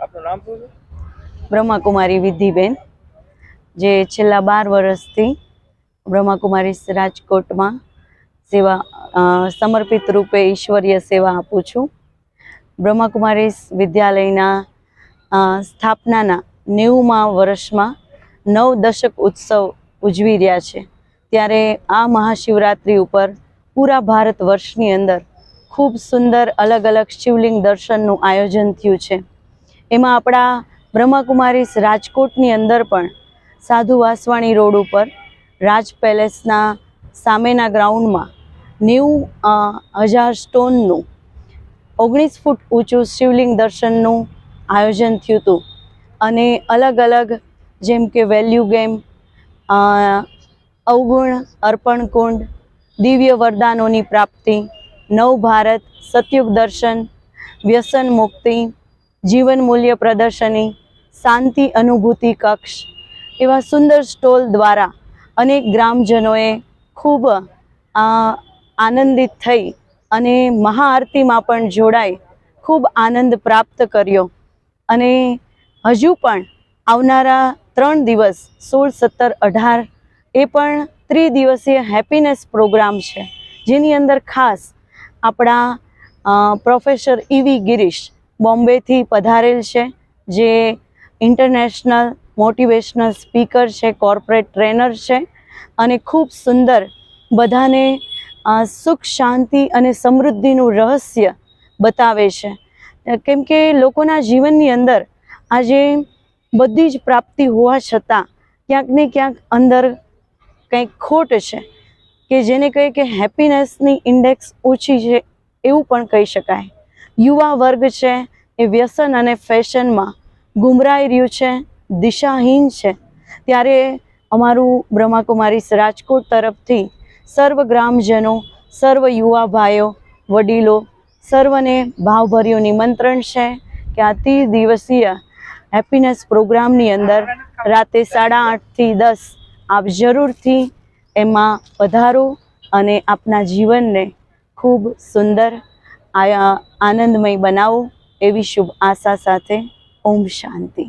આપનું નામ શું છે? બ્રહ્માકુમારી વિધિબેન, જે છેલ્લા 12 વર્ષથી બ્રહ્માકુમારી રાજકોટમાં સેવા સમર્પિત રૂપે ઈશ્વરીય સેવા આપું છું. બ્રહ્માકુમારી વિદ્યાલયના સ્થાપનાના 90મા વર્ષમાં 9 દશક ઉત્સવ ઉજવી રહ્યા છે. ત્યારે આ મહાશિવરાત્રિ ઉપર પૂરા ભારત વર્ષની અંદર ખૂબ સુંદર અલગ અલગ શિવલિંગ દર્શનનું આયોજન થયું છે. એમાં આપણા બ્રહ્માકુમારી રાજકોટની અંદર પણ સાધુ વાસવાણી રોડ ઉપર રાજ પેલેસના સામેના ગ્રાઉન્ડમાં 90,000 સ્ટોનનું 19 ફૂટ ઊંચું શિવલિંગ દર્શનનું આયોજન થયું હતું. અને અલગ અલગ જેમ કે વેલ્યુ ગેમ, અવગુણ અર્પણ કુંડ, દિવ્ય વરદાનોની પ્રાપ્તિ, નવ ભારત, સતયુગ દર્શન, વ્યસન મુક્તિ, જીવન મૂલ્ય પ્રદર્શની, શાંતિ અનુભૂતિ કક્ષ એવા સુંદર સ્ટોલ દ્વારા અનેક ગ્રામજનોએ ખૂબ આનંદિત થઈ અને મહાઆરતીમાં પણ જોડાઈ ખૂબ આનંદ પ્રાપ્ત કર્યો. અને હજુ પણ આવનારા 3 દિવસ 16, 17, 18 એ પણ ત્રિદિવસીય હેપીનેસ પ્રોગ્રામ છે, જેની અંદર ખાસ આપણા પ્રોફેસર ઈવી ગિરીશ બોમ્બેથી પધારેલ છે, જે ઇન્ટરનેશનલ મોટિવેશનલ સ્પીકર છે, કોર્પોરેટ ટ્રેનર છે અને ખૂબ સુંદર બધાને સુખ, શાંતિ અને સમૃદ્ધિનું રહસ્ય બતાવે છે. કેમ કે લોકોના જીવનની અંદર આજે બધી જ પ્રાપ્તિ હોવા છતાં ક્યાંક ને ક્યાંક અંદર કંઈક ખોટ છે, કે જેને કહીએ કે હેપીનેસની ઇન્ડેક્સ ઓછી છે એવું પણ કહી શકાય. યુવા વર્ગ છે એ વ્યસન અને ફેશનમાં ગુમરાઈ રહ્યું છે, દિશાહીન છે. ત્યારે અમારું બ્રહ્માકુમારી રાજકોટ તરફથી સર્વ ગ્રામજનો, સર્વ યુવા ભાઈઓ, વડીલો સર્વને ભાવભર્યું નિમંત્રણ છે કે આ ત્રિદિવસીય હેપીનેસ પ્રોગ્રામની અંદર રાતે 8:30 થી 10 આપ જરૂરથી એમાં પધારો અને આપના જીવનને ખૂબ સુંદર આનંદમય બનાવો એવી શુભ આશા સાથે. ઓમ શાંતિ.